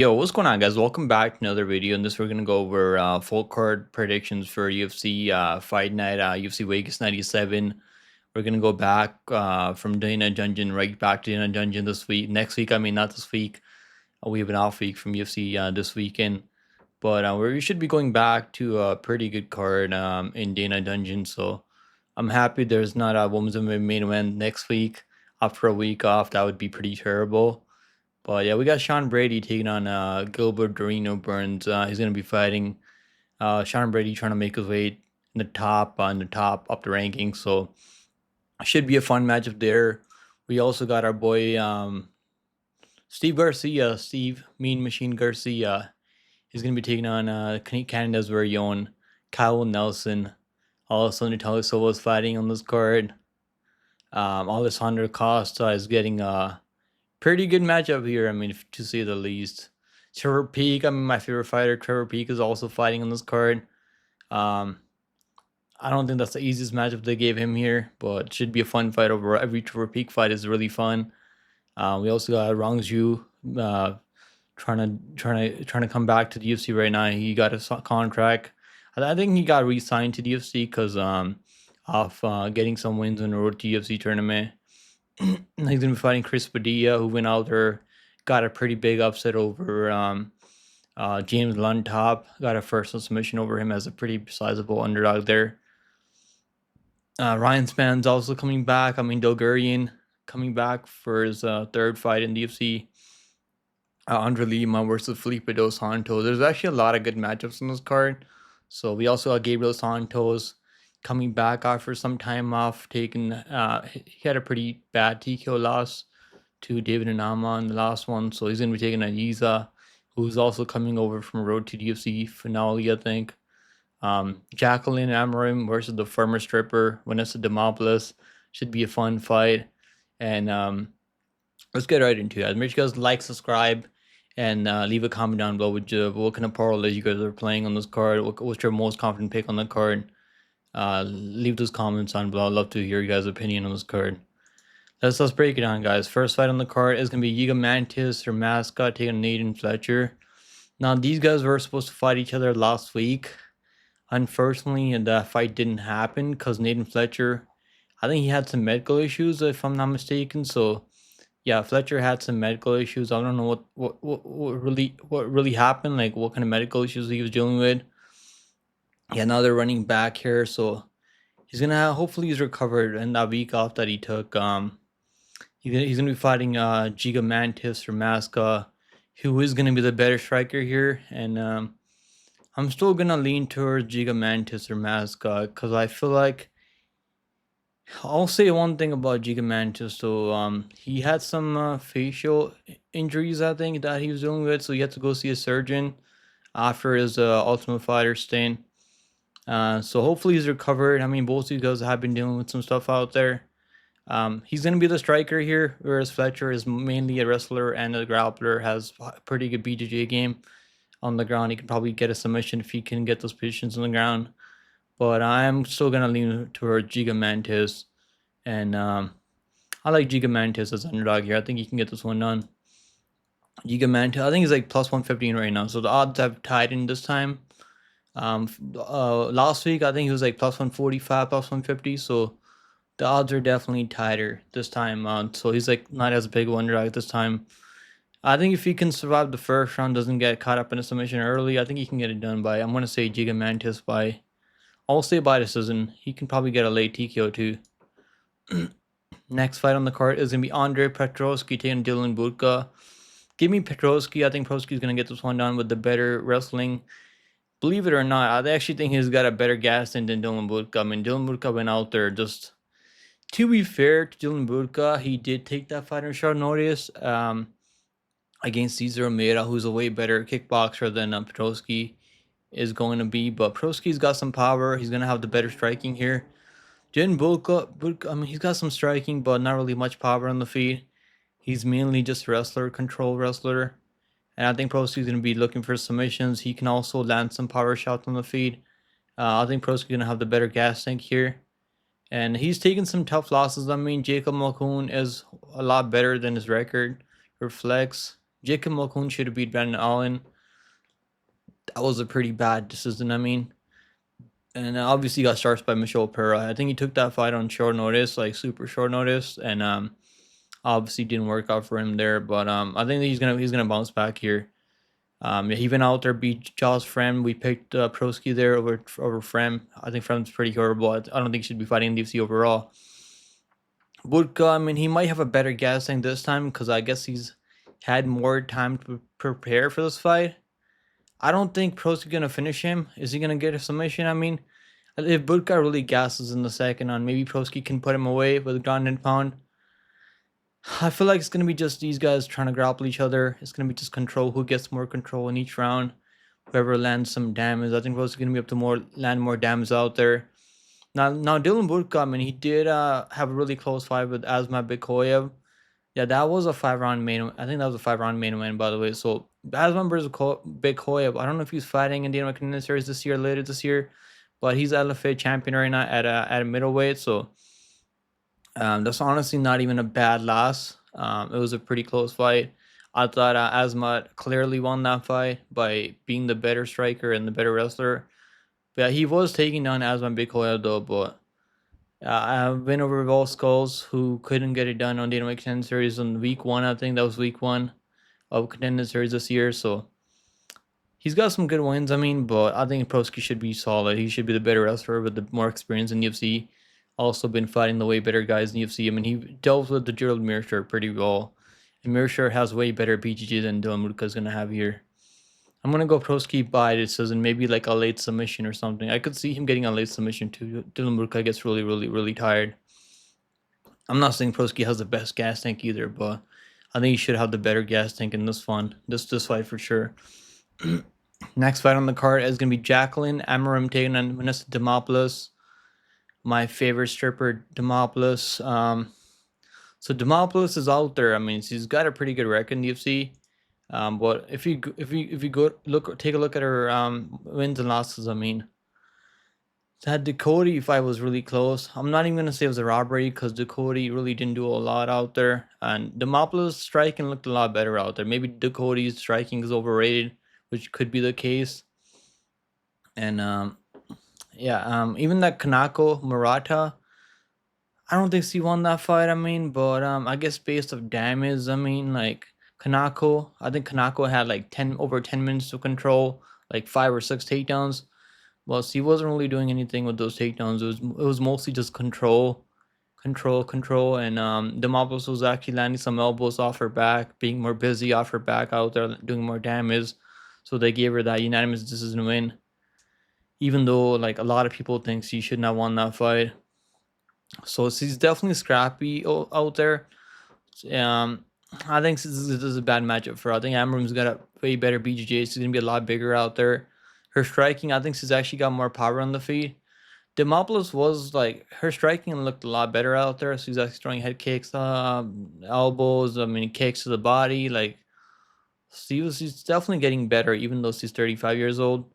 Yo, what's going on, guys? Welcome back to another video. In this, we're gonna go over full card predictions for UFC Fight Night, UFC Vegas 97. We're gonna go back from Dana Dungeon right back to Dana Dungeon this week. Next week, I mean, not this week. We have an off week from UFC this weekend, but we should be going back to a pretty good card in Dana Dungeon. So I'm happy there's not a women's main event next week after a week off. That would be pretty terrible. But yeah, we got Sean Brady taking on Gilbert Dorino Burns. He's gonna be fighting Sean Brady, trying to make his way in the top up the rankings. So should be a fun matchup there. We also got our boy Steve Garcia, Steve Mean Machine Garcia. He's gonna be taking on Canada's very own Kyle Nelson. Alessandro Silva is fighting on this card. Alessandro Costa is getting pretty good matchup here, I mean, to say the least. Trevor Peak, I mean, my favorite fighter, Trevor Peak, is also fighting on this card. I don't think that's the easiest matchup they gave him here, but it should be a fun fight overall. Every Trevor Peak fight is really fun. We also got Rongzhu trying to come back to the UFC right now. He got a contract. I think he got re-signed to the UFC because of getting some wins on the road to UFC tournament. He's gonna be fighting Chris Padilla, who went out there, got a pretty big upset over James Luntop. Got a first submission over him as a pretty sizable underdog there. Ryan Spann's also coming back. I mean, Dulgarian coming back for his third fight in the UFC. André Lima versus Felipe dos Santos. There's actually a lot of good matchups on this card. So we also got Gabriel Santos coming back after some time off, taking he had a pretty bad TKO loss to David Anama in the last one, so he's gonna be taking on Yizha, who's also coming over from a road to the UFC finale, I think. Jaqueline Amorim versus the former stripper Vanessa Demopoulos should be a fun fight, and let's get right into it. Make sure you guys like, subscribe, and leave a comment down below with what kind of parlays you guys are playing on this card. What's your most confident pick on the card? Leave those comments on below. I'd love to hear you guys' opinion on this card. Let's break it down, guys. First fight on the card is gonna be Zygimantas or Ramaska taking on Nathan Fletcher. Now these guys were supposed to fight each other last week. Unfortunately, that fight didn't happen because Nathan Fletcher, I think he had some medical issues, if I'm not mistaken. So yeah, Fletcher had some medical issues. I don't know what really happened, like what kind of medical issues he was dealing with. Yeah, now they're running back here, so hopefully he's recovered in that week off that he took. He's gonna be fighting Zygimantas or Ramaska, who is gonna be the better striker here, and I'm still gonna lean towards Zygimantas or Ramaska because I feel like I'll say one thing about Zygimantas. So he had some facial injuries, I think, that he was dealing with, so he had to go see a surgeon after his Ultimate Fighter stint. So hopefully he's recovered. I mean, both these guys have been dealing with some stuff out there. He's going to be the striker here, whereas Fletcher is mainly a wrestler and a grappler, has a pretty good BJJ game on the ground. He can probably get a submission if he can get those positions on the ground. But I'm still going to lean towards Zygimantas. And I like Zygimantas as underdog here. I think he can get this one done. Zygimantas, I think he's like plus 115 right now. So the odds have tied in this time. Last week I think he was like plus 145, plus 150, so the odds are definitely tighter this time. So he's like not as big of an underdog this time. I think if he can survive the first round, doesn't get caught up in a submission early, I think he can get it done by, I'm gonna say Zygimantas by, I'll say by decision. He can probably get a late TKO too. Next fight on the card is gonna be André Petroski taking Dylan Budka. Give me Petroski. I think Petroski's gonna get this one done with the better wrestling. Believe it or not, I actually think he's got a better gas than Dylan Budka. I mean, Dylan Budka went out there just... To be fair to Dylan Budka, he did take that fight on short notice against Cesar Romero, who's a way better kickboxer than Petroski is going to be. But Petroski's got some power. He's going to have the better striking here. Dylan Budka, I mean, he's got some striking, but not really much power on the feet. He's mainly just a wrestler, control wrestler. And I think Petroski's going to be looking for submissions. He can also land some power shots on the feet. I think Petroski's going to have the better gas tank here. And he's taken some tough losses. I mean, Jacob Mulcoon is a lot better than his record reflects. Jacob Mulcoon should have beat Brendon Allen. That was a pretty bad decision, I mean. And obviously got starched by Michel Pereira. I think he took that fight on short notice, like super short notice, and obviously didn't work out for him there. But I think he's gonna bounce back here. He went out there, beat Jaws Frem. We picked Petroski there over Frem. I think Frem's pretty horrible. I don't think he should be fighting in the UFC overall. Budka, I mean, he might have a better guessing this time because I guess he's had more time to prepare for this fight. I don't think Petroski gonna finish him. Is he gonna get a submission? I mean, if Budka really gasses in the second on, maybe Petroski can put him away with ground and pound. I feel like it's going to be just these guys trying to grapple each other. It's going to be just control, who gets more control in each round. Whoever lands some damage. I think Rose is going to be up to land more damage out there. Now Dylan Budka, I mean, he did have a really close fight with Asmat Bikoyev. Yeah, that was a 5-round main. I think that was a 5-round main event, by the way. So Asmat versus Bikoyev. I don't know if he's fighting in the American Series this year, later this year, but he's LFA champion right now at a middleweight. So that's honestly not even a bad loss. It was a pretty close fight. I thought Asmat clearly won that fight by being the better striker and the better wrestler. But he was taking down Asmat Bikoyev though. But I've been over Vol Skulls, who couldn't get it done on the Contender Series on week 1. I think that was week 1 of Contender Series this year. So he's got some good wins. I mean, but I think Petroski should be solid. He should be the better wrestler with the more experience in UFC. Also been fighting the way better guys in the UFC. I mean, he dealt with the Gerald Mearshart pretty well. And Mearshart has way better BJJ than Dylan Budka is going to have here. I'm going to go Petroski by decision, maybe like a late submission or something. I could see him getting a late submission too. Dylan Budka gets really, really, really tired. I'm not saying Petroski has the best gas tank either, but I think he should have the better gas tank in this one. This fight for sure. Next fight on the card is going to be Jaqueline Amorim taking on Vanessa Demopoulos. My favorite stripper, Demopoulos. So Demopoulos is out there. I mean, she's got a pretty good record in the UFC. But if you go take a look at her wins and losses, I mean, that Ducote fight was really close. I'm not even gonna say it was a robbery because Ducote really didn't do a lot out there, and Demopoulos striking looked a lot better out there. Maybe Ducote's striking is overrated, which could be the case. And yeah, even that Kanako Marotte, I don't think she won that fight. I mean, but I guess based of damage, I mean, like Kanako, I think Kanako had like over 10 minutes of control, like 5 or 6 takedowns. Well, she wasn't really doing anything with those takedowns. It was mostly just control, and Demopoulos was actually landing some elbows off her back, being more busy off her back out there, doing more damage. So they gave her that unanimous decision win. Even though like a lot of people think she shouldn't have won that fight. So she's definitely scrappy out there. I think this is a bad matchup for her. I think Amorim's got a way better BJJ. She's going to be a lot bigger out there. Her striking, I think she's actually got more power on the feet. Demopoulos was like, her striking looked a lot better out there. She's actually throwing head kicks, elbows, I mean, kicks to the body. Like, she's definitely getting better, even though she's 35 years old.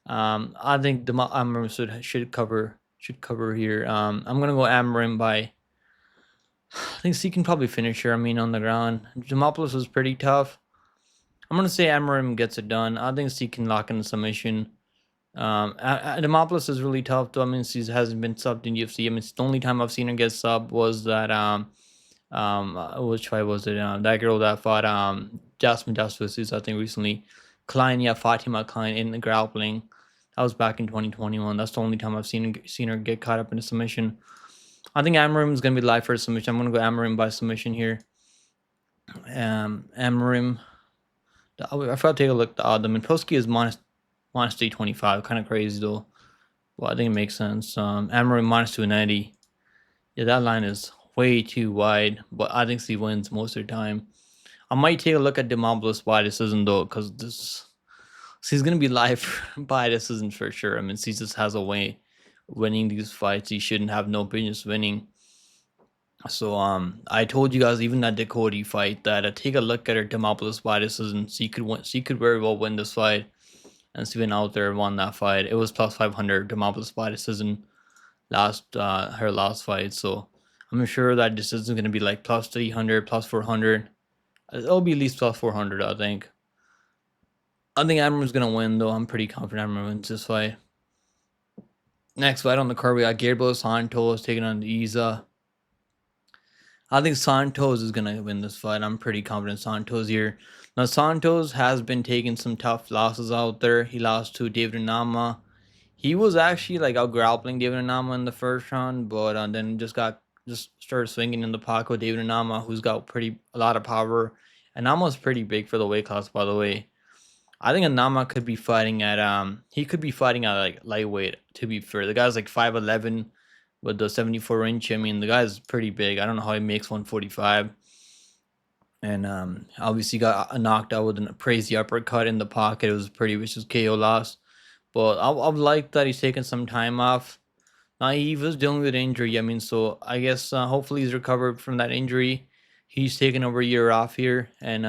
I think Amorim should cover here. I'm gonna go Amorim by. I think she can probably finish her. I mean, on the ground, Demopoulos was pretty tough. I'm gonna say Amorim gets it done. I think she can lock in the submission. Demopoulos is really tough though. I mean, she hasn't been subbed in UFC. I mean, the only time I've seen her get subbed was that which fight was it? That girl that fought Jasmine Jaswis, I think recently. Fatima Klein in the grappling. That was back in 2021. That's the only time I've seen her get caught up in a submission. I think Amorim is gonna be live for a submission. I'm gonna go Amorim by submission here. Amorim. I forgot to take a look at the odd. I mean, Petroski is minus 325. Kind of crazy though. Well, I think it makes sense. Amorim minus 290. Yeah, that line is way too wide. But I think she wins most of the time. I might take a look at Demopoulos by decision though, because she's gonna be live by decision for sure. I mean, she just has a way winning these fights. She shouldn't have no business winning. So I told you guys even that Ducote fight that take a look at her Demopoulos by decision. She could very well win this fight, and she went out there and won that fight. It was plus 500 Demopoulos by decision her last fight. So I'm sure that decision is gonna be like plus 300, plus 400. It'll be at least plus 400, I think. I think Amorim's gonna win, though. I'm pretty confident Amorim wins this fight. Next fight on the card, we got Gabriel Santos taking on Yizha. I think Santos is gonna win this fight. I'm pretty confident Santos here. Now Santos has been taking some tough losses out there. He lost to David Nama. He was actually like out grappling David Nama in the first round, but then just started swinging in the pocket with David Nama, who's got a lot of power, and Nama's pretty big for the weight class, by the way. I think Nama could be fighting at like lightweight. To be fair, the guy's like 5'11" with the 74-inch. I mean, the guy's pretty big. I don't know how he makes 145. And obviously got knocked out with a crazy uppercut in the pocket. It was a pretty vicious KO loss. But I've liked that he's taken some time off. Now he was dealing with injury. I mean, so I guess hopefully he's recovered from that injury. He's taken over a year off here, and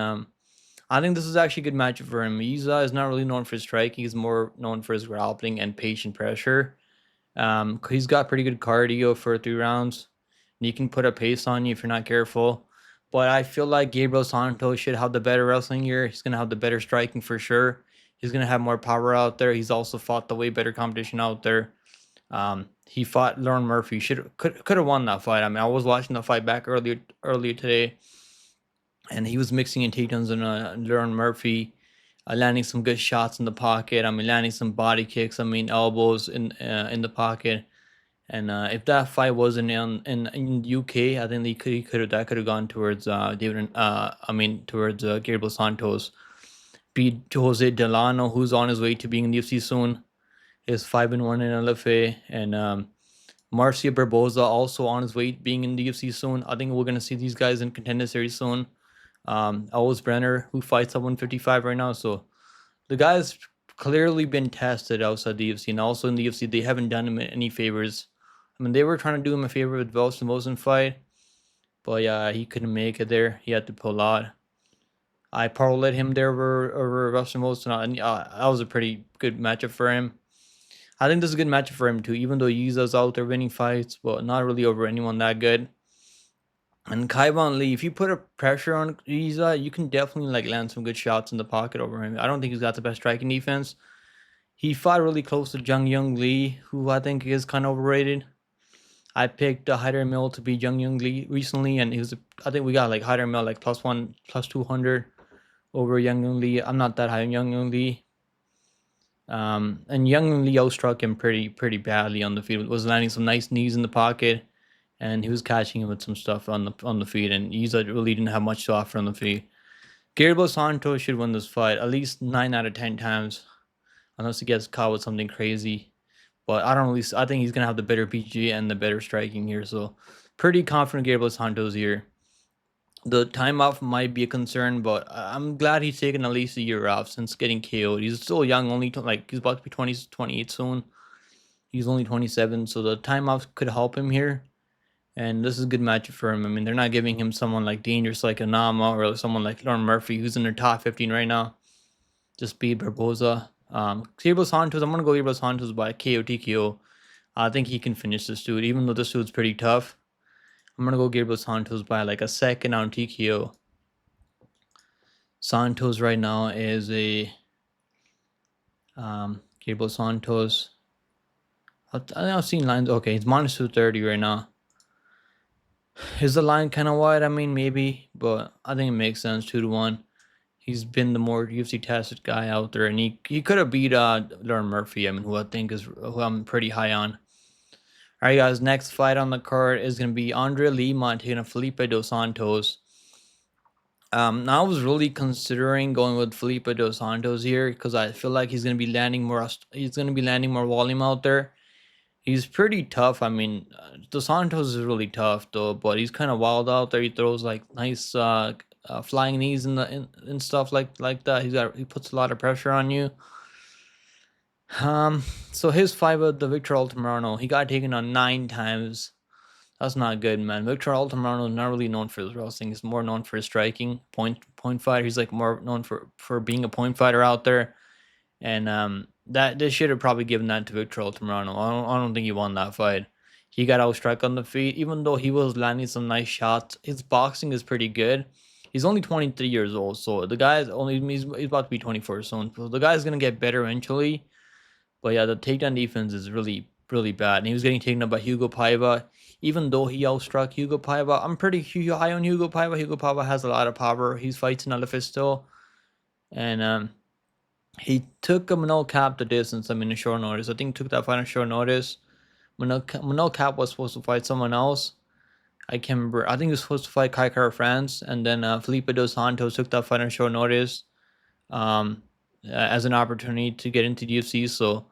I think this is actually a good matchup for him. Yizha is not really known for his striking. He's more known for his grappling and patient pressure. He's got pretty good cardio for 3 rounds. And he can put a pace on you if you're not careful. But I feel like Gabriel Santos should have the better wrestling here. He's going to have the better striking for sure. He's going to have more power out there. He's also fought the way better competition out there. He fought Lauren Murphy. Could have won that fight. I mean, I was watching the fight back earlier today, and he was mixing in takedowns and Lauren Murphy, landing some good shots in the pocket. I mean, landing some body kicks. I mean, elbows in the pocket. And if that fight wasn't in UK, I think he could have gone towards towards Gabriel Santos. Beat Jose Delano, who's on his way to being in the UFC soon. Is 5-1 in LFA, and Marcia Barboza also on his way being in the UFC soon. I think we're gonna see these guys in Contender Series soon. Elvis Brenner, who fights at 155 right now, so the guy's clearly been tested outside the UFC, and also in the UFC they haven't done him any favors. I mean, they were trying to do him a favor with Velus Mosin fight, but yeah, he couldn't make it there. He had to pull out. I parlayed him there over Velus Mosin, and that was a pretty good matchup for him. I think this is a good matchup for him too, even though Yizha's out there winning fights, but not really over anyone that good. And Kaivan Lee, if you put a pressure on Yizha, you can definitely like land some good shots in the pocket over him. I don't think he's got the best striking defense. He fought really close to Jung Young Lee, who I think is kind of overrated. I picked Hyder Mill to be Jung Young Lee recently, and I think we got like Hyder Mill like +1, +200 over Jung Young Lee. I'm not that high on Jung Young Lee. And Young Lee outstruck him pretty badly on the field. Was landing some nice knees in the pocket, and he was catching him with some stuff on the feet. And Yizha really didn't have much to offer on the feet. Gabriel Santos should win this fight at least 9 out of 10 times, unless he gets caught with something crazy. But I think he's gonna have the better PG and the better striking here. So pretty confident Gabriel Santos here. The time off might be a concern, but I'm glad he's taken at least a year off since getting KO'd. He's still young, he's about to be 28 soon. He's only 27, so the time off could help him here. And this is a good matchup for him. I mean, they're not giving him someone like dangerous like Anama or someone like Lauren Murphy, who's in their top 15 right now. Just beat Barboza. Gabriel Santos, I'm going to go Gabriel Santos by KO TKO. I think he can finish this dude, even though this dude's pretty tough. I'm going to go Gabriel Santos by like a second on TKO. Santos right now is a Gabriel Santos. I've seen lines. Okay, he's -230 right now. Is the line kind of wide? I mean, maybe, but I think it makes sense 2-1. He's been the more UFC tested guy out there, and he could have beat Lauren Murphy. I mean, who I'm pretty high on. All right, guys. Next fight on the card is gonna be André Lima taking on Felipe dos Santos. Now I was really considering going with Felipe dos Santos here because I feel like he's gonna be landing more. He's gonna be landing more volume out there. He's pretty tough. I mean, dos Santos is really tough though, but he's kind of wild out there. He throws like nice flying knees and stuff like that. He puts a lot of pressure on you. So his fight with the Victor Altamirano, he got taken on 9 times. That's not good, man. Victor Altamirano is not really known for his wrestling. He's more known for his striking, point fighter. He's like more known for being a point fighter out there. And that they should have probably given that to Victor Altamirano. I don't think he won that fight. He got outstruck on the feet, even though he was landing some nice shots. His boxing is pretty good. He's only 23 years old, so the guy's only he's about to be 24 soon. So the guy's gonna get better eventually. But yeah, the takedown defense is really really bad, and he was getting taken up by Hugo Paiva. Even though he outstruck Hugo Paiva, I'm pretty high on Hugo Paiva. Hugo Paiva has a lot of power. He's fighting Elephant still, and he took a Manel Cap the distance. I mean, a short notice. I think he took that fight on short notice. Manel Cap was supposed to fight someone else. I can't remember. I think he was supposed to fight Kai Kara France, and then Felipe dos Santos took that fight on short notice as an opportunity to get into the UFC. So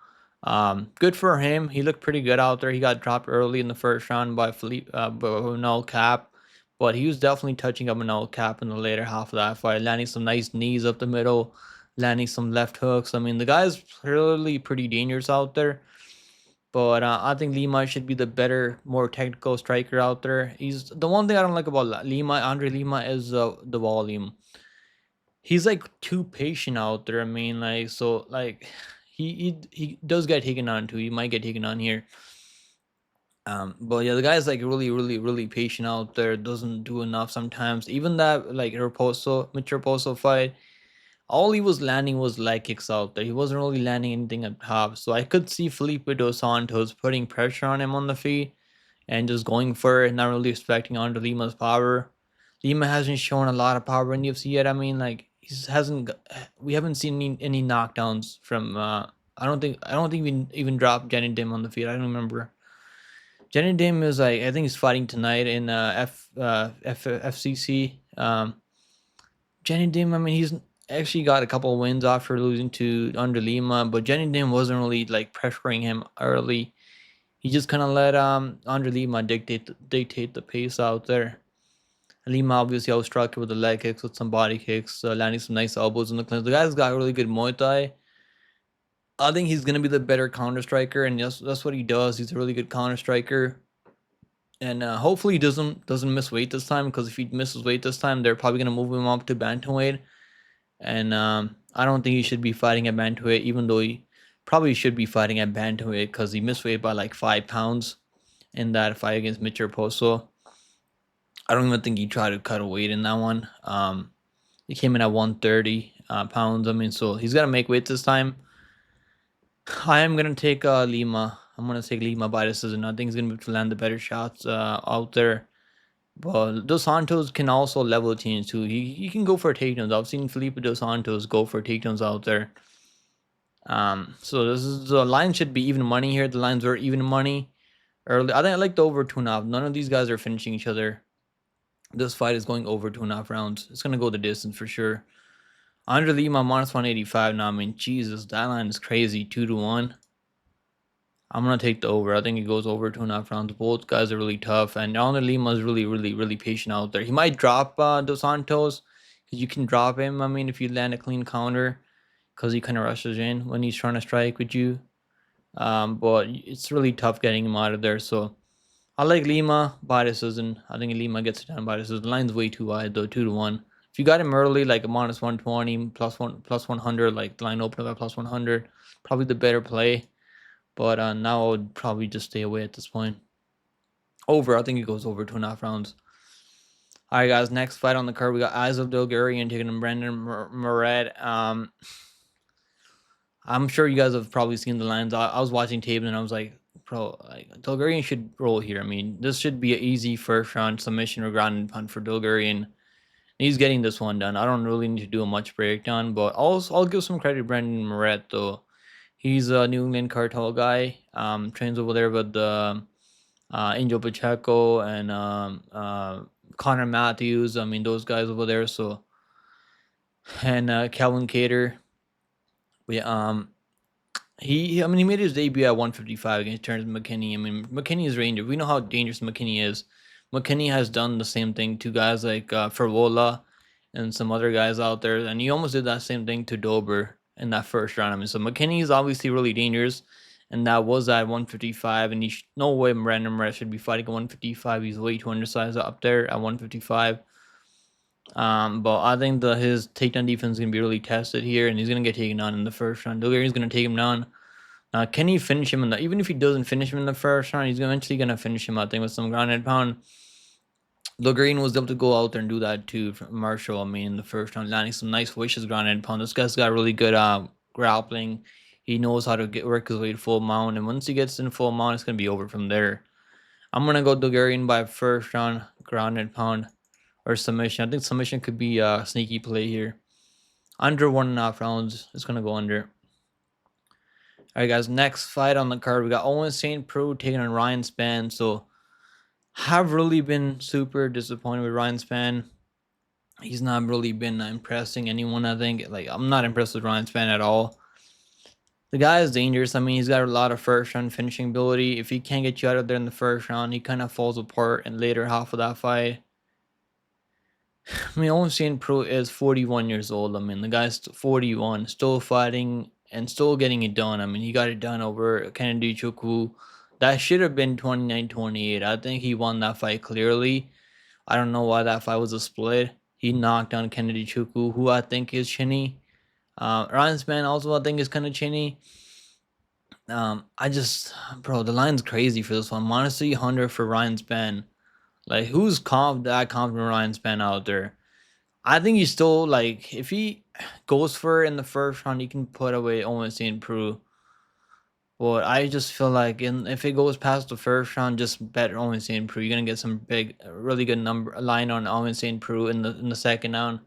good for him. He looked pretty good out there. He got dropped early in the first round by Manel Cap, but he was definitely touching up Manel Cap in the later half of that fight, landing some nice knees up the middle, landing some left hooks. I mean, the guy's clearly pretty dangerous out there. But I think Lima should be the better, more technical striker out there. He's the one thing I don't like about Lima, Andre Lima, is the volume. He's like too patient out there. I mean, like so, like he does get taken on too. He might get taken on here. But yeah, the guy's like really patient out there. Doesn't do enough sometimes. Even that like Mitch fight, all he was landing was leg kicks out there. He wasn't really landing anything up top. So I could see Felipe dos Santos putting pressure on him on the feet and just going for it, not really expecting Andre Lima's power. Lima hasn't shown a lot of power in the UFC yet. I mean, like we haven't seen any knockdowns from. I don't think we even dropped Jenny Dim on the feet. I don't remember. Jenny Dim is like I think he's fighting tonight in FCC. Jenny Dim, I mean, he's actually got a couple wins after losing to Andre Lima, but Jenny Dim wasn't really like pressuring him early. He just kind of let Andre Lima dictate the pace out there. Lima obviously outstruck it with the leg kicks, with some body kicks, landing some nice elbows in the clinch. The guy's got really good Muay Thai. I think he's gonna be the better counter striker, and that's what he does. He's a really good counter striker, and hopefully he doesn't miss weight this time. Because if he misses weight this time, they're probably gonna move him up to bantamweight. And I don't think he should be fighting at bantamweight, even though he probably should be fighting at bantamweight because he missed weight by like 5 pounds in that fight against Mitch Poso. I don't even think he tried to cut a weight in that one. He came in at 130 pounds. I mean, so he's got to make weight this time. I am going to take Lima. I'm going to take Lima by decision. I think he's going to be able to land the better shots out there. But Dos Santos can also level change too. He can go for takedowns. I've seen Felipe Dos Santos go for takedowns out there. So the line should be even money here. The lines were even money early. I think I like the over 2.5. None of these guys are finishing each other. This fight is going over 2.5 rounds. It's gonna go the distance for sure. Andre Lima minus 185 now. I mean, Jesus, that line is crazy. 2-1. I'm gonna take the over. I think it goes over 2.5 rounds. Both guys are really tough, and Andre Lima is really patient out there. He might drop Dos Santos because you can drop him. I mean, if you land a clean counter, because he kind of rushes in when he's trying to strike with you. But it's really tough getting him out of there. So I like Lima by decision. I think Lima gets it done by decision. The line's way too wide though, 2-1. If you got him early, like a minus 120, plus 100, like the line opened up at plus 100, probably the better play. But now I would probably just stay away at this point. Over, I think it goes over 2.5 rounds. All right, guys. Next fight on the card, we got Eyes of Dulgarian taking on Brendon Marotte. I'm sure you guys have probably seen the lines. I was watching tape and I was like, bro, like Dulgarian should roll here. I mean, this should be an easy first round submission or ground and pound for Dulgarian. He's getting this one done. I don't really need to do a much breakdown, but I'll give some credit to Brendon Marotte though. He's a New England cartel guy. Trains over there with Angel Pacheco and Connor Matthews. I mean, those guys over there. So, and Calvin Cater. He made his debut at 155 against Terrence McKinney. I mean, McKinney is dangerous. We know how dangerous McKinney is. McKinney has done the same thing to guys like Ferwola and some other guys out there, and he almost did that same thing to Dober in that first round. I mean, so McKinney is obviously really dangerous, and that was at 155, and no way Brendon Marotte should be fighting at 155. He's way too undersized up there at 155. But I think his takedown defense is going to be really tested here, and he's going to get taken on in the first round. Dulgarian's going to take him down. Now, can he finish him even if he doesn't finish him in the first round, he's eventually going to finish him, I think, with some ground and pound. Dulgarian was able to go out there and do that too from Marshall. I mean, in the first round, landing some nice wishes ground and pound. This guy's got really good grappling. He knows how to work his way to full mount, and once he gets in full mount, it's gonna be over from there. I'm gonna go Dulgarian by first round ground and pound or submission. I think submission could be a sneaky play here. Under 1.5 rounds, it's gonna go under. All right, guys. Next fight on the card, we got Owen St. Preux taking on Ryan Spann. So, have really been super disappointed with Ryan Spann. He's not really been impressing anyone. I think I'm not impressed with Ryan Spann at all. The guy is dangerous. I mean, he's got a lot of first round finishing ability. If he can't get you out of there in the first round, he kind of falls apart in later half of that fight. I mean, Owen St. Preux is 41 years old. I mean, the guy's 41, still fighting and still getting it done. I mean, he got it done over Kennedy Chukwu. That should have been 29-28. I think he won that fight clearly. I don't know why that fight was a split. He knocked down Kennedy Chukwu, who I think is chinny. Ryan Spann also I think is kind of chinny. Bro, the line's crazy for this one. Honestly, 100 for Ryan Spann. Like, who's that confident Ryan Spann out there? I think he's still, like, if he goes for it in the first round, he can put away Owen St. Preux. But I just feel like if it goes past the first round, just bet Owen St. Preux. You're gonna get some really good line on Owen St. Preux in the second round.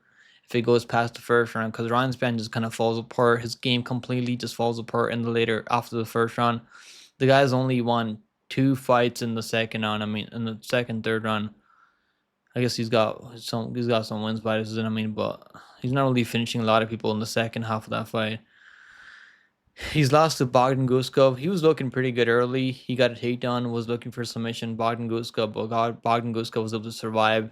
If it goes past the first round, because Ryan Spann just kind of falls apart. His game completely just falls apart in the later after the first round. The guy's only won 2 fights in the second round. I mean, in the second, third round. I guess he's got some wins by this, I mean, but he's not really finishing a lot of people in the second half of that fight. He's lost to Bogdan Guskov. He was looking pretty good early. He got a takedown, was looking for submission. Bogdan Guskov was able to survive,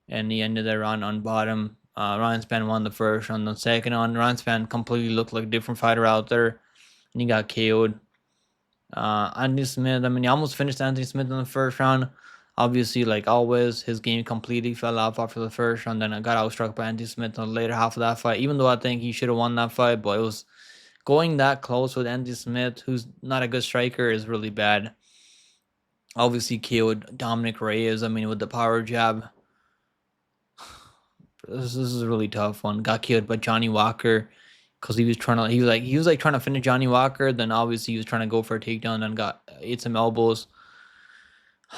and he ended that round on bottom. Ryan Spann won the first round. The second round, Ryan Spann completely looked like a different fighter out there, and he got KO'd. Anthony Smith, I mean, he almost finished Anthony Smith in the first round. Obviously, like always, his game completely fell off after the first round. Then I got outstruck by Anthony Smith in the later half of that fight, even though I think he should have won that fight, but it was going that close with Anthony Smith, who's not a good striker, is really bad. Obviously, KO'd Dominic Reyes, I mean, with the power jab. This is a really tough one. Got KO'd by Johnny Walker because he was trying to finish Johnny Walker. Then obviously he was trying to go for a takedown and ate some elbows.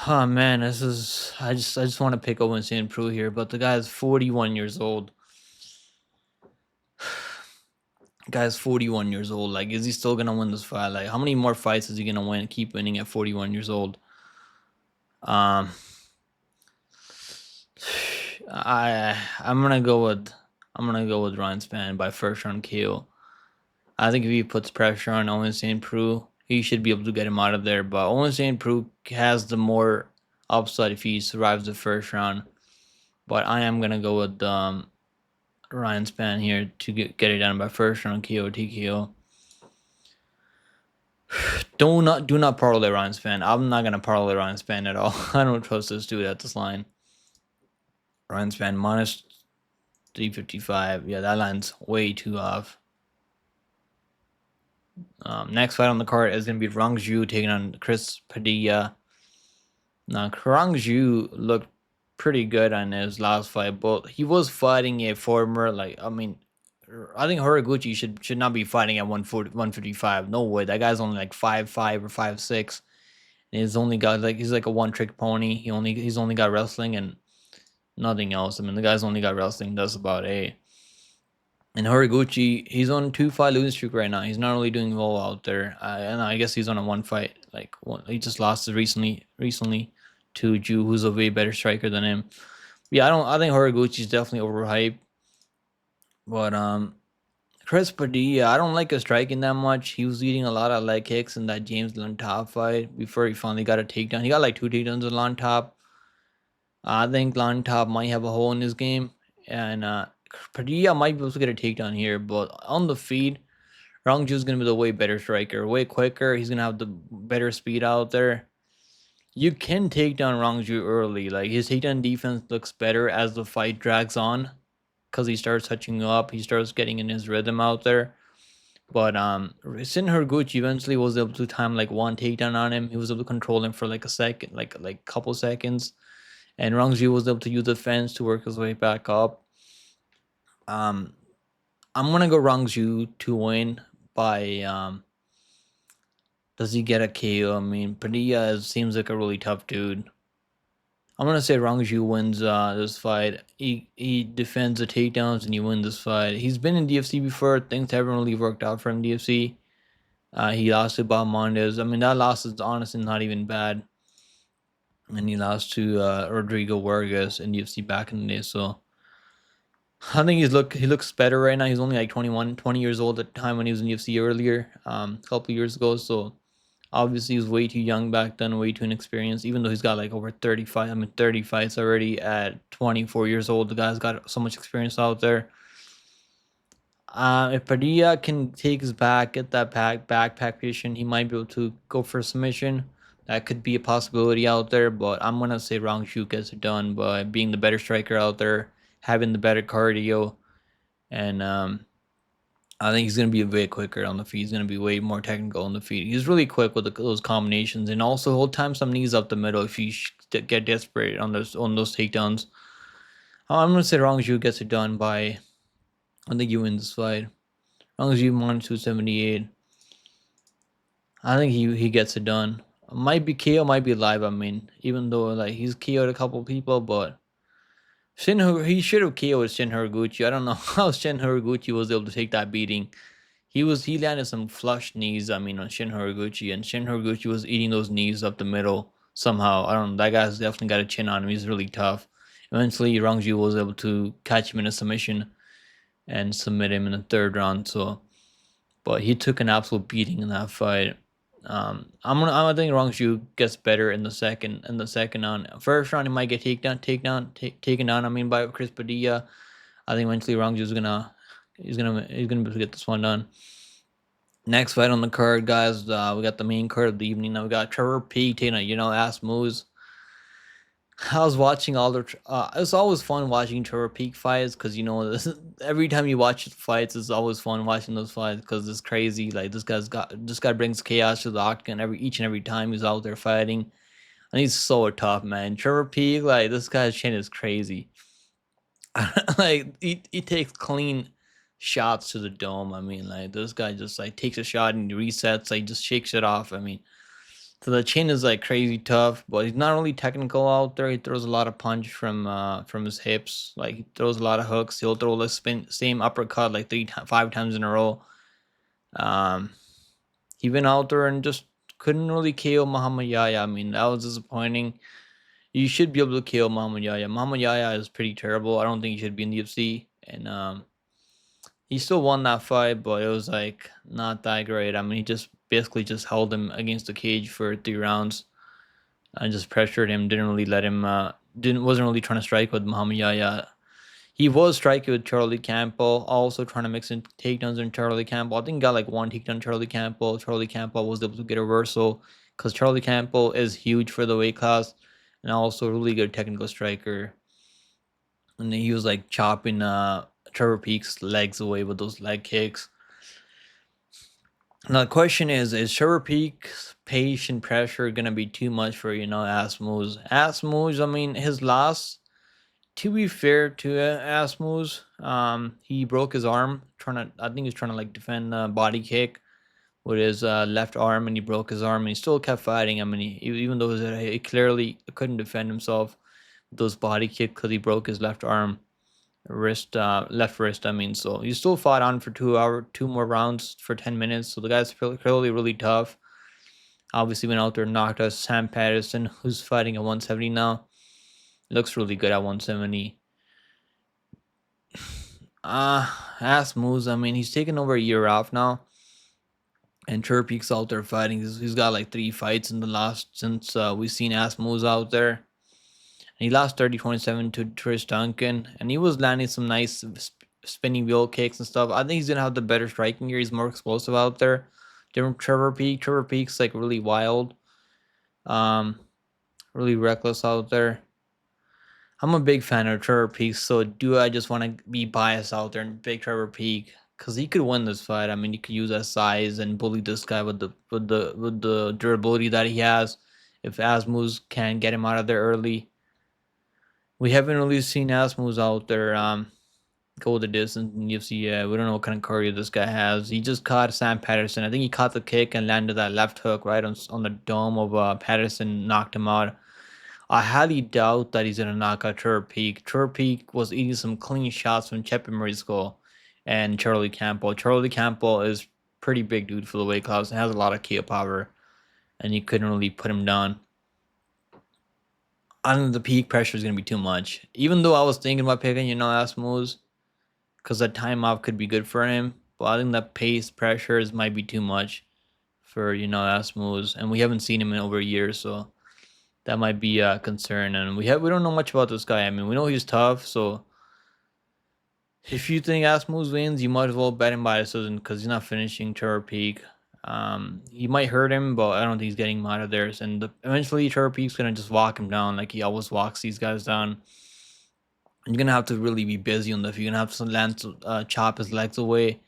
Oh man, I just want to pick Owen St. Preux here, but the guy is 41 years old. Guy's 41 years old. Like, is he still gonna win this fight? Like, how many more fights is he gonna win? Keep winning at 41 years old. I'm gonna go with Ryan Spann by first round KO. I think if he puts pressure on Owen St. Preux, he should be able to get him out of there. But Owen St. Preux has the more upside if he survives the first round. But I am gonna go with Ryan Spann here to get it done by first round KO TKO. Do not parlay Ryan Spann. I'm not gonna parlay Ryan Spann at all. I don't trust this dude at this line. Ryan Spann minus 355. Yeah, that line's way too off. Next fight on the card is gonna be Rongzhu taking on Chris Padilla. Now Rongzhu looked pretty good on his last fight, but he was fighting a former, I think Horiguchi should not be fighting at 155. No way. That guy's only like 5'5" or 5'6". And he's only got he's like a one-trick pony. He's only got wrestling and nothing else. I mean, the guy's only got wrestling. That's about it. And Horiguchi, he's on 2-fight losing streak right now. He's not really doing well out there. And I guess he's on a 1 fight. He just lost recently to Ju, who's a way better striker than him. Yeah, I think Horiguchi's definitely overhyped. But Chris Padilla, I don't like his striking that much. He was eating a lot of leg kicks in that James Lund Top fight before he finally got a takedown. He got like 2 takedowns in Lund Top. I think Lund Top might have a hole in his game. And Padilla might be able to get a takedown here. But on the feed, Rongzhu is going to be the way better striker. Way quicker. He's going to have the better speed out there. You can take down Rongzhu early. Like, his takedown defense looks better as the fight drags on, because he starts touching up, he starts getting in his rhythm out there. But Sin Horiguchi eventually was able to time like 1 takedown on him. He was able to control him for like a second, like couple seconds, and Rongzhu was able to use the fence to work his way back up. I'm gonna go Rongzhu to win by. Does he get a KO? I mean, Padilla seems like a really tough dude. I'm gonna say Rongzhu wins this fight. He defends the takedowns and he wins this fight. He's been in DFC before. Things haven't really worked out for him in DFC. He lost to Bob Mondes. I mean, that loss is honestly not even bad. And he lost to Rodrigo Vargas in UFC back in the day. So I think he looks better right now. He's only like 21, 20 years old at the time when he was in UFC earlier, a couple years ago. So obviously he was way too young back then, way too inexperienced. Even though he's got like over 30 fights already at 24 years old. The guy's got so much experience out there. If Padilla can take his back, get that backpack position, he might be able to go for a submission. That could be a possibility out there, but I'm gonna say Rongzhu gets it done by being the better striker out there, having the better cardio, and I think he's gonna be way quicker on the feet. He's gonna be way more technical on the feet. He's really quick with those combinations, and also he'll time some knees up the middle if you get desperate on those takedowns. I'm gonna say Rongzhu gets it done by. I think he wins this fight. Rongzhu minus 278. I think he gets it done. Might be KO, might be live. I mean, even though like he's KO'd a couple people, but he should have KO'd Shin Horiguchi. I don't know how Shin Horiguchi was able to take that beating. He landed some flush knees. I mean, on Shin Horiguchi, and Shin Horiguchi was eating those knees up the middle somehow. I don't know. That guy's definitely got a chin on him. He's really tough. Eventually, Rongzhu was able to catch him in a submission and submit him in the third round. So, but he took an absolute beating in that fight. I think Rongzhu gets better in the second round. First round he might get taken down. I mean, by Chris Padilla. I think eventually Rongzhu's he's gonna be able to get this one done. Next fight on the card, guys. We got the main card of the evening. Now we got Trevor P taking Ashmouz. I was watching all the. It's always fun watching Trevor Peak fights because every time you watch fights, it's always fun watching those fights because it's crazy. Like this guy brings chaos to the octagon each and every time he's out there fighting, and he's so tough, man. Trevor Peak, like this guy's chin is crazy. Like he takes clean shots to the dome. I mean, like this guy just like takes a shot and he resets. Like just shakes it off. I mean. So the chin is like crazy tough, but he's not really technical out there. He throws a lot of punch from his hips. Like he throws a lot of hooks. He'll throw the same uppercut like 5 times in a row. He went out there and just couldn't really KO Muhammad Yahya. I mean, that was disappointing. You should be able to KO Muhammad Yahya. Muhammad Yahya is pretty terrible. I don't think he should be in the UFC. And he still won that fight, but it was like not that great. I mean, he just basically just held him against the cage for 3 rounds and just pressured him. Didn't really let him. Wasn't really trying to strike with Muhammad Yahya. He was striking with Charlie Campbell, also trying to mix in takedowns in Charlie Campbell. I think he got like 1 takedown Charlie Campbell. Charlie Campbell was able to get a reversal because Charlie Campbell is huge for the weight class and also a really good technical striker. And then he was like chopping Trevor Peak's legs away with those leg kicks. Now the question is Trevor Peak's patient pressure gonna be too much for Ashmouz? Ashmouz, I mean, his loss. To be fair to Ashmouz, he broke his arm I think he was trying to like defend a body kick with his left arm, and he broke his arm, and he still kept fighting. I mean, even though he clearly couldn't defend himself with those body kicks because he broke his left arm. Left wrist. I mean, so he still fought on for 2 more rounds for 10 minutes. So the guy's clearly really tough. Obviously, went out there and knocked out Sam Patterson, who's fighting at 170 now. Looks really good at 170. Ashmouz, I mean, he's taken over a year off now. And Trevor Peak's out there fighting. He's got like 3 fights in the last since we've seen Ashmouz out there. He lost 30-27 to Trish Duncan, and he was landing some nice spinning wheel kicks and stuff. I think he's gonna have the better striking here. He's more explosive out there. Different Trevor Peak. Trevor Peak's like really wild, really reckless out there. I'm a big fan of Trevor Peak, so do I just want to be biased out there and pick Trevor Peak because he could win this fight. I mean, he could use that size and bully this guy with the durability that he has. If Ashmouz can get him out of there early. We haven't really seen Ashmouz out there go the distance in UFC. We don't know what kind of cardio this guy has. He just caught Sam Patterson. I think he caught the kick and landed that left hook right on the dome of Patterson, knocked him out. I highly doubt that he's gonna knock out Trevor Peak. Trevor Peak was eating some clean shots from Chepe Marisco and Charlie Campbell. Charlie Campbell is pretty big dude for the weight class and has a lot of KO power, and you couldn't really put him down. I think the peak pressure is gonna be too much. Even though I was thinking about picking, Ashmouz, because the time off could be good for him, but I think that pace pressures might be too much for Ashmouz, and we haven't seen him in over a year, so that might be a concern. And we don't know much about this guy. I mean, we know he's tough, so if you think Ashmouz wins, you might as well bet him by decision because he's not finishing Trevor Peak. He might hurt him, but I don't think he's getting him out of there. And eventually, Trevor Peak's gonna just walk him down like he always walks these guys down. You're gonna have to really be busy on that. You're gonna have to land chop his legs away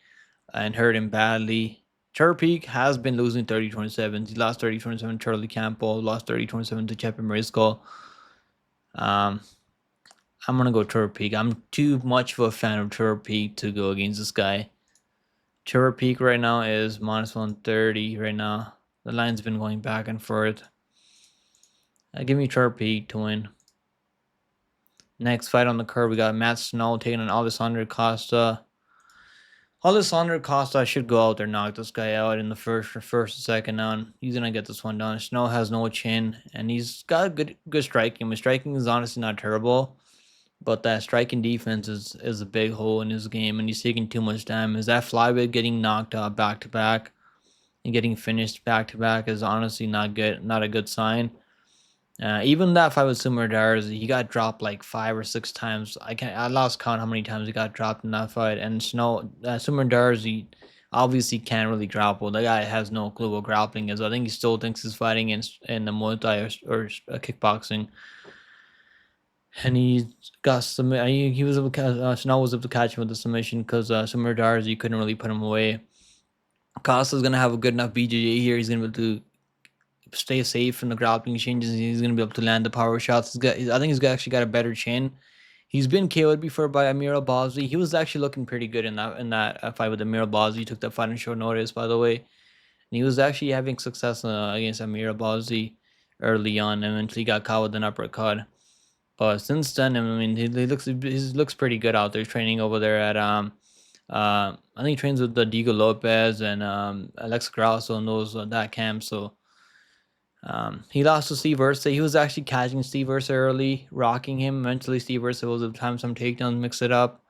and hurt him badly. Trevor Peak has been losing 30-27. He lost 30-27 to Charlie Campbell, lost 30-27 to Chepe Marisco. I'm gonna go Trevor Peak. I'm too much of a fan of Trevor Peak to go against this guy. Trevor Peak right now is -130 right now. The line's been going back and forth. Give me Trevor Peak to win. Next fight on the card, we got Matt Schnell taking on Alessandro Costa. Alessandro Costa should go out there, knock this guy out in the first or second round. He's gonna get this one done. Schnell has no chin, and he's got good striking. His striking is honestly not terrible, but that striking defense is a big hole in his game, and he's taking too much damage. That flyweight getting knocked out back to back and getting finished back to back is honestly not good, not a good sign. Even that fight with Sumer Darzi, he got dropped like 5 or 6 times. I lost count how many times he got dropped in that fight. And Sumer Darzi obviously can't really grapple. The guy has no clue what grappling is. I think he still thinks he's fighting in the Muay Thai or kickboxing. And he got some. He was able to, Schnell was able to catch him with the submission because Sumer Darzi couldn't really put him away. Costa's gonna have a good enough BJJ here. He's gonna be able to stay safe from the grappling changes. He's going to be able to land the power shots. I think he's actually got a better chin. He's been KO'd before by Amir Al-Bazzi. He was actually looking pretty good in that fight with Amir Al-Bazzi. He took that fight on short notice, by the way. And he was actually having success against Amir Al-Bazzi early on, and eventually got caught with an uppercut. But since then, I mean, he looks pretty good out there. He's training over there at I think he trains with the Diego Lopez and Alex Grasso and those that camp. So he lost to Steve Ursa. He was actually catching Steve Ursa early, rocking him. Eventually, Steve Ursa was able to have some takedowns, mix it up,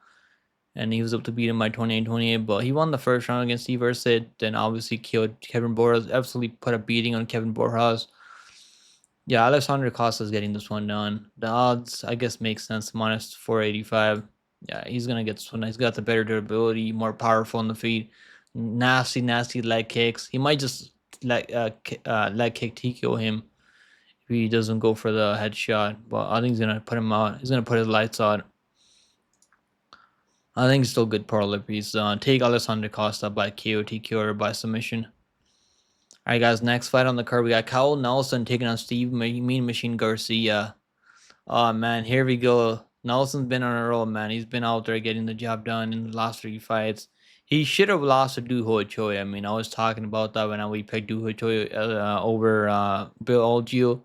and he was able to beat him by 28-28. But he won the first round against Steve Ursa, then obviously killed Kevin Borjas, absolutely put a beating on Kevin Borjas. Yeah, Alessandro Costa is getting this one done. The odds, I guess, make sense, -485. Yeah, he's going to get this one. He's got the better durability, more powerful on the feet. Nasty leg kicks. He might just leg kick TKO him if he doesn't go for the headshot, but I think he's gonna put him out. He's gonna put his lights out. I think it's still good parlay piece. Take Alessandro Costa by KO, TKO, or by submission. Alright guys, next fight on the card, we got Kyle Nelson taking on Steve Mean Machine Garcia. Oh man, here we go. Nelson's been on a roll, man. He's been out there getting the job done in the last 3 fights. He should have lost to Du Ho Choi. I mean, I was talking about that when we picked Du Ho Choi over Bill Algeo.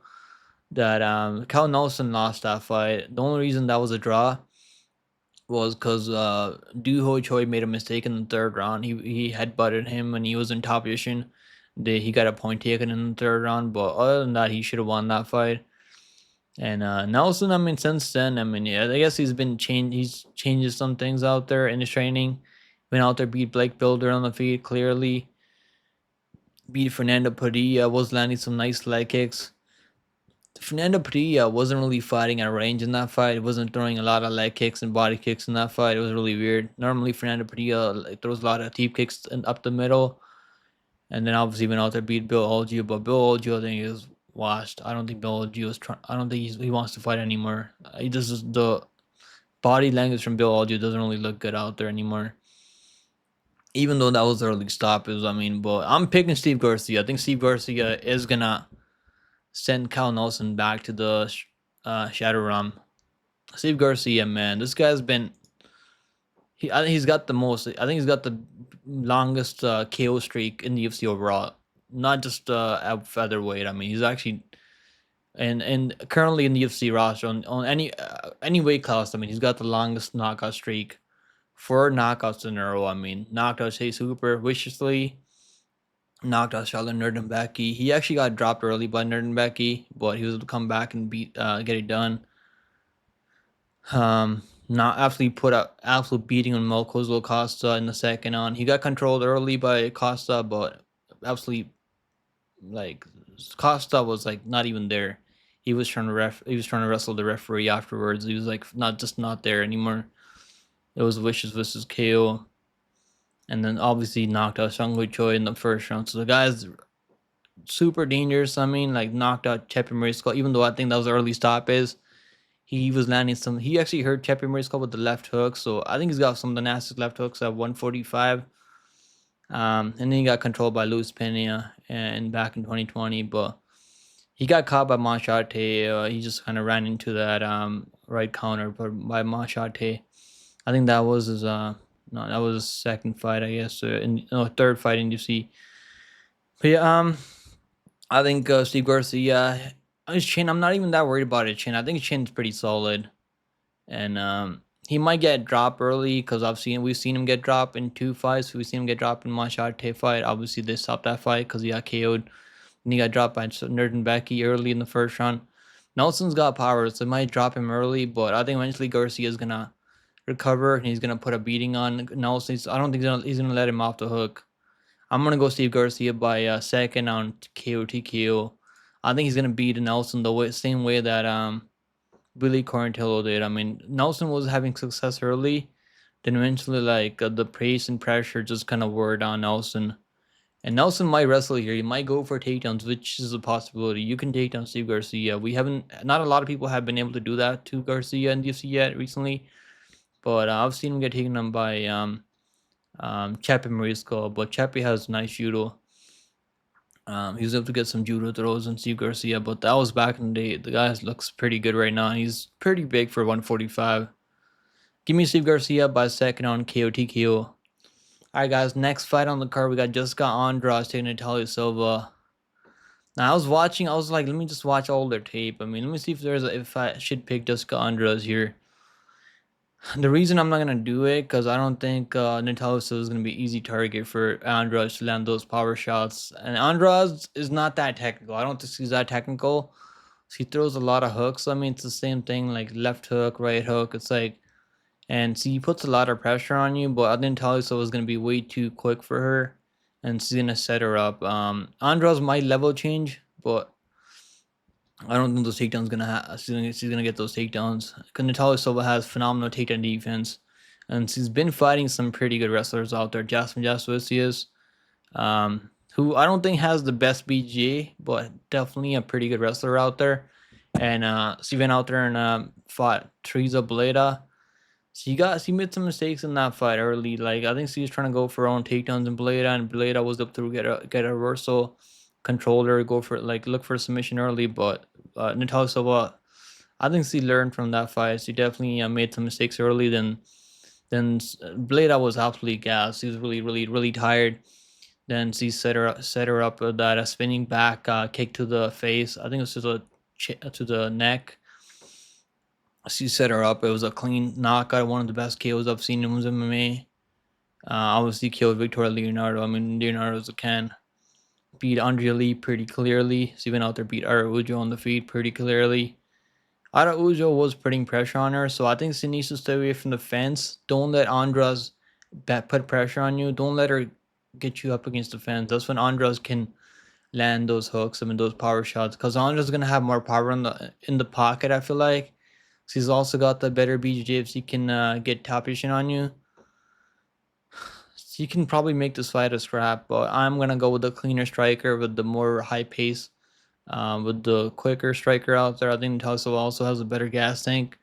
That Kyle Nelson lost that fight. The only reason that was a draw was because Du Ho Choi made a mistake in the 3rd round. He headbutted him when he was in top position. He got a point taken in the 3rd round, but other than that, he should have won that fight. And Nelson, I mean, since then, I mean, yeah, I guess he's changed some things out there in his training. Went out there, beat Blake Builder on the feet clearly. Beat Fernando Padilla, was landing some nice leg kicks. Fernando Padilla wasn't really fighting at range in that fight. He wasn't throwing a lot of leg kicks and body kicks in that fight. It was really weird. Normally, Fernando Padilla throws a lot of deep kicks up the middle. And then obviously went out there, beat Bill Algeo. But Bill Algeo, I think, is washed. I don't think Bill Algeo is I don't think he wants to fight anymore. The body language from Bill Algeo doesn't really look good out there anymore. Even though that was early stoppage, I mean, but I'm picking Steve Garcia. I think Steve Garcia is gonna send Kyle Nelson back to the Shadow Realm. Steve Garcia, man, this guy's been. I think he's got the most. I think he's got the longest KO streak in the UFC overall. Not just at featherweight. I mean, he's actually and currently in the UFC roster on any weight class. I mean, he's got the longest knockout streak. 4 knockouts in a row. I mean, knocked out Chase Hooper viciously. Knocked out Charlotte Nerdenbecky. He actually got dropped early by Nerdenbecky, but he was able to come back and get it done. Not absolutely put up absolute beating on Melcozo Costa in the second on. He got controlled early by Costa, but absolutely like Costa was like not even there. He was trying to wrestle the referee afterwards. He was like not there anymore. It was vicious versus KO. And then obviously knocked out Sunghui Choi in the first round. So the guy's super dangerous. I mean, like knocked out Chepe Mariscal, even though I think that was early stoppage. He was landing some. He actually hurt Chepe Mariscal with the left hook. So I think he's got some of the nastiest left hooks at 145. And then he got controlled by Luis Pena and back in 2020. But he got caught by Marotte. He just kind of ran into that right counter by Marotte. I think that was his no, that was his second fight, I guess. Third fight in UFC. But yeah, I think Steve Garcia, his chin. I'm not even that worried about his chin. I think his chin's pretty solid, and he might get dropped early because we've seen him get dropped in 2 fights. We've seen him get dropped in Machete fight. Obviously, they stopped that fight because he got KO'd. And he got dropped by Nerdenbecky early in the first round. Nelson's got power, so they might drop him early, but I think eventually Garcia is gonna recover and he's gonna put a beating on Nelson. I don't think he's gonna let him off the hook. I'm gonna go Steve Garcia by second on KO TKO. I think he's gonna beat Nelson the same way that Billy Quarantillo did. I mean, Nelson was having success early, then eventually the pace and pressure just kind of wore down Nelson. And Nelson might wrestle here. He might go for takedowns, which is a possibility. You can take down Steve Garcia. Not a lot of people have been able to do that to Garcia in UFC yet recently, but I've seen him get taken down by Chepe Mariscal. But Chepe has nice judo. He was able to get some judo throws on Steve Garcia, but that was back in the day. The guy looks pretty good right now. He's pretty big for 145. Give me Steve Garcia by second on KO. Alright guys, next fight on the card, we got Jéssica Andrade taking Natalia Silva. Now I was like, let me just watch all their tape. I mean, let me see if I should pick Jéssica Andrade here. The reason I'm not gonna do it because I don't think Natalia Silva is gonna be easy target for Andrade to land those power shots. And Andrade is not that technical. I don't think he's that technical. He throws a lot of hooks. I mean, it's the same thing like left hook, right hook. It's like, and he puts a lot of pressure on you. But I think Natalia Silva is gonna be way too quick for her, and she's gonna set her up. Andrade might level change, but I don't think those takedowns she's gonna get those takedowns. Because Natalia Silva has phenomenal takedown defense, and she's been fighting some pretty good wrestlers out there. Jasmine Jaswisius, who I don't think has the best BJJ, but definitely a pretty good wrestler out there. And she went out there and fought Teresa Bleda. She made some mistakes in that fight early. Like I think she was trying to go for her own takedowns in Bleda, and Bleda was up to get a reversal, control her, go for look for a submission early. But Natalia Silva, I think she learned from that fight. She definitely made some mistakes early. Then Bleda was absolutely gassed. She was really tired. Then she set her up with that spinning back kick to the face. I think it was to the neck. She set her up. It was a clean knockout. One of the best KOs I've seen in MMA. Obviously killed Victoria Leonardo. I mean, Leonardo's a can. Beat Andrea Lee pretty clearly. She went out there, beat Araujo on the feet pretty clearly. Araujo was putting pressure on her, so I think she needs to stay away from the fence. Don't let Andras put pressure on you. Don't let her get you up against the fence. That's when Andras can land those hooks, those power shots. Because Andras is gonna have more power in the pocket, I feel like. She's also got the better BJJ if she can get top position on you. She can probably make this fight a scrap, but I'm gonna go with the cleaner striker with the more high pace, with the quicker striker out there. I think Natalia also has a better gas tank.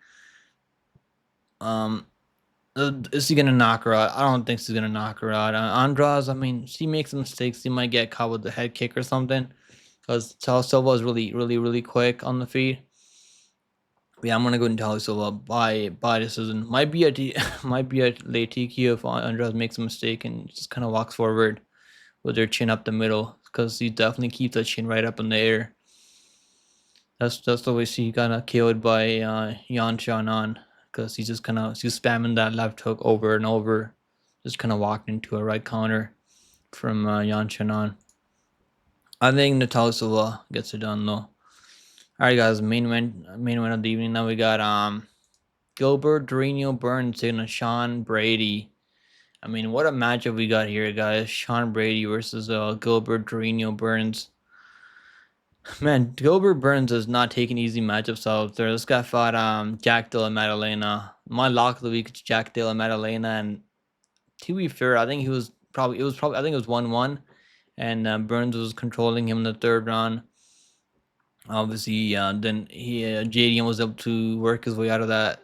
Is she gonna knock her out? I don't think she's gonna knock her out. Andrade, I mean, she makes mistakes. She might get caught with the head kick or something, because Natalia Silva is really quick on the feet. Yeah, I'm gonna go Natalia Silva by decision. Might be might be a late TQ if Andres makes a mistake and just kind of walks forward with their chin up the middle, because he definitely keeps that chin right up in the air. That's the way he got killed by Yan Xiaonan, because he's spamming that left hook over and over, just kind of walking into a right counter from Yan Xiaonan. I think Natalia Silva gets it done though. Alright guys, main event of the evening. Now we got Gilbert Dorino Burns taking on Sean Brady. I mean, what a matchup we got here, guys. Sean Brady versus Gilbert Dorino Burns. Man, Gilbert Burns is not taking easy matchups out there. This guy fought Jack Della Maddalena. My lock of the week is Jack Della Maddalena, and to be fair, I think it was 1-1, and Burns was controlling him in the third round. Obviously, then JDM was able to work his way out of that.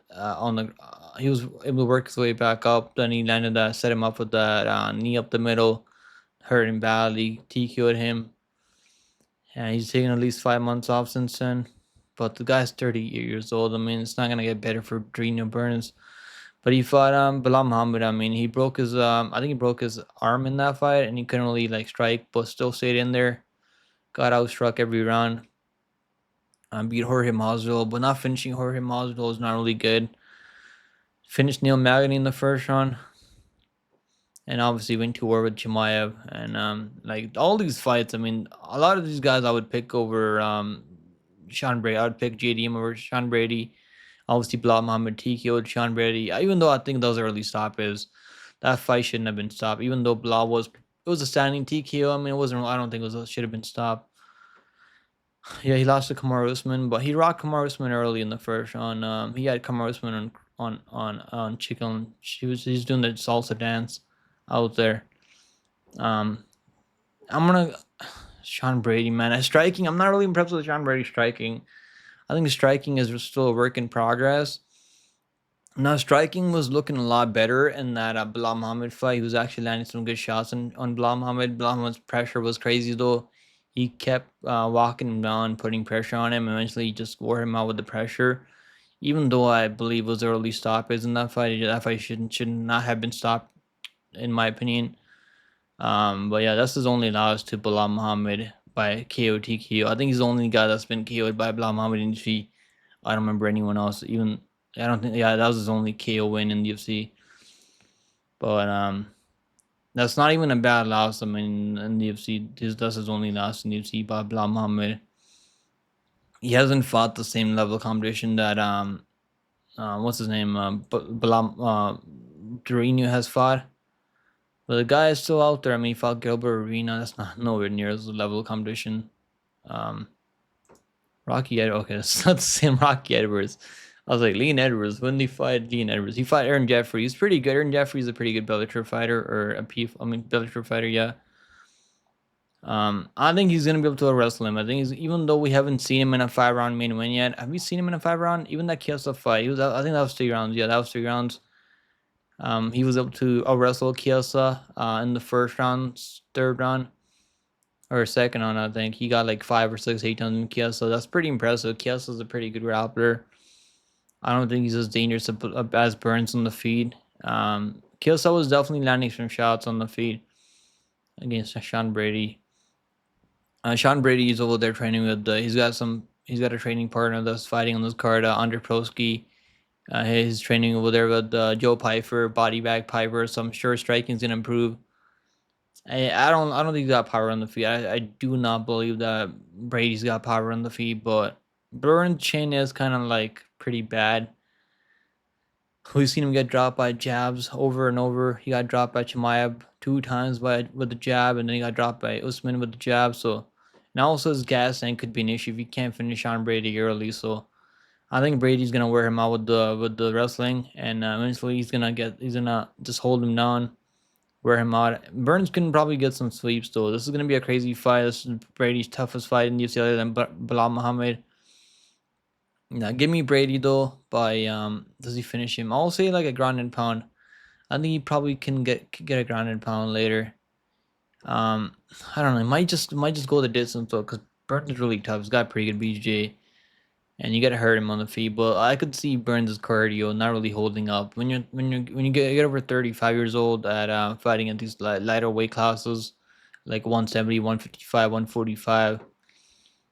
He was able to work his way back up. Then he landed that, set him up with that knee up the middle, hurt him badly, TKO'd him, and he's taken at least 5 months off since then. But the guy's 38 years old. I mean, it's not gonna get better for Drino Burns. But he fought Bilal Muhammad. I mean, he broke his I think he broke his arm in that fight, and he couldn't really strike, but still stayed in there. Got outstruck every round. Beat Jorge Masvidal, but not finishing Jorge Masvidal is not really good. Finished Neil Magny in the first round, and obviously went to war with Chimaev. And all these fights, I mean, a lot of these guys I would pick over Sean Brady. I would pick JDM over Sean Brady. Obviously, Bilal Muhammad TKO'd Sean Brady. Even though I think those early stoppages, that fight shouldn't have been stopped. Even though Bilal was a standing TKO. I mean, it wasn't. I don't think should have been stopped. Yeah, he lost to Kamaru Usman, but he rocked Kamaru Usman early in the first round. He had Kamaru Usman on chicken. He's doing the salsa dance out there. I'm gonna Sean Brady, man. Striking, I'm not really impressed with Sean Brady striking. I think striking is still a work in progress. Now, striking was looking a lot better in that Bilal Muhammad fight. He was actually landing some good shots on Bilal Muhammad. Bilal Muhammad's pressure was crazy though. He kept walking him down, putting pressure on him. Eventually, he just wore him out with the pressure. Even though I believe it was early stoppage in that fight should not have been stopped, in my opinion. But yeah, that's his only loss to Bilal Muhammad by KO TKO. I think he's the only guy that's been KO'd by Bilal Muhammad in the UFC. I don't remember anyone else. Even I don't think. Yeah, that was his only KO win in the UFC. But that's not even a bad loss. I mean, in the UFC, that's his only loss in the UFC by Bilal Muhammad. He hasn't fought the same level of competition that what's his name, Bilal Dorino has fought. But the guy is still out there. I mean, he fought Gilbert Arena. That's not nowhere near his level of competition. Rocky Edwards. Okay, that's not the same Rocky Edwards. I was like, Leon Edwards. When did he fight Leon Edwards? He fought Aaron Jeffrey. He's pretty good. Aaron Jeffrey is a pretty good Bellator fighter, or Bellator fighter, yeah. I think he's gonna be able to wrestle him. I think even though we haven't seen him in a 5-round main event yet. Have we seen him in a 5-round? Even that Kielsa fight, I think that was 3 rounds. Yeah, that was 3 rounds. He was able to wrestle Kielsa in the first round, third round, or second round. I think he got like 5 or 6 takedowns in Kielsa. That's pretty impressive. Kielsa's a pretty good grappler. I don't think he's as dangerous as Burns on the feet. Kielsa was definitely landing some shots on the feet against Sean Brady. Sean Brady is over there training with. He's got a training partner that's fighting on this card, André Petroski. He's training over there with Joe Piper, body bag Piper. So I'm sure striking's gonna improve. I don't think he's got power on the feet. I do not believe that Brady's got power on the feet, but Burns' chin is kind of pretty bad. We've seen him get dropped by jabs over and over. He got dropped by Chimaev 2 times with the jab, and then he got dropped by Usman with the jab. So now also his gas tank could be an issue if he can't finish on Brady early. So I think Brady's gonna wear him out with the wrestling, and eventually he's gonna just hold him down, wear him out. Burns can probably get some sweeps though. This is gonna be a crazy fight. This is Brady's toughest fight in the UFC other than Bilal Muhammad. Now, give me Brady though. Does he finish him? I'll say like a ground and pound. I think he probably can get a ground and pound later. I don't know. Might just go the distance though, because Burns is really tough. He's got pretty good BJ, and you get to hurt him on the feet. But I could see Burns' cardio not really holding up when you get over 35 years old at fighting at these lighter weight classes, like 170, 155, 145.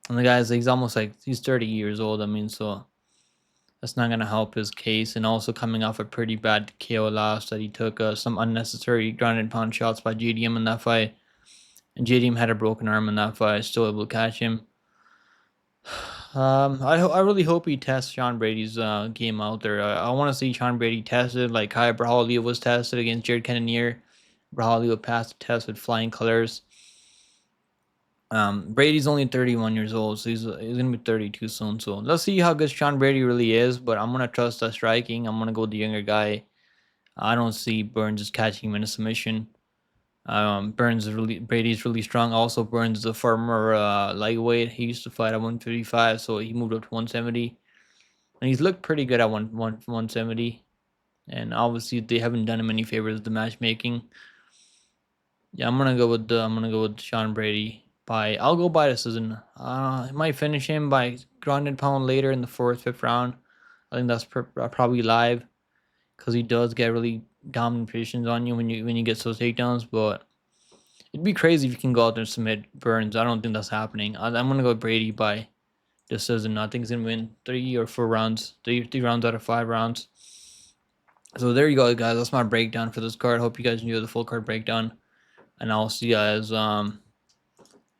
And the guy's he's almost like he's 30 years old. I mean, so that's not gonna help his case. And also coming off a pretty bad KO loss that he took some unnecessary ground and pound shots by JDM in that fight. And JDM had a broken arm in that fight, still able to catch him. I really hope he tests Sean Brady's game out there. I want to see Sean Brady tested like Kai Brahalia was tested against Jared Cannonier. Brahalia passed the test with flying colors. Brady's only 31 years old, so he's gonna be 32 soon. So let's see how good Sean Brady really is. But I'm gonna trust that striking. I'm gonna go with the younger guy. I don't see Burns just catching him in a submission. Brady's really strong. Also, Burns is a former lightweight. He used to fight at 155, so he moved up to 170, and he's looked pretty good at 170. And obviously, they haven't done him any favors with the matchmaking. Yeah, I'm gonna go with Sean Brady. I'll go by decision. I might finish him by ground and pound later in the 4th, 5th round. I think that's probably live, because he does get really dominant positions on you when you get those takedowns. But it'd be crazy if you can go out there and submit Burns. I don't think that's happening. I'm gonna go with Brady by decision. I think he's gonna win 3 or 4 rounds, three rounds out of 5 rounds. So there you go, guys. That's my breakdown for this card. Hope you guys enjoyed the full card breakdown, and I'll see you guys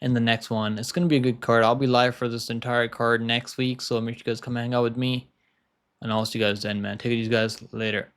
in the next one. It's gonna be a good card. I'll be live for this entire card next week, so make sure you guys come hang out with me, and I'll see you guys then, man. Take it easy, guys. Later.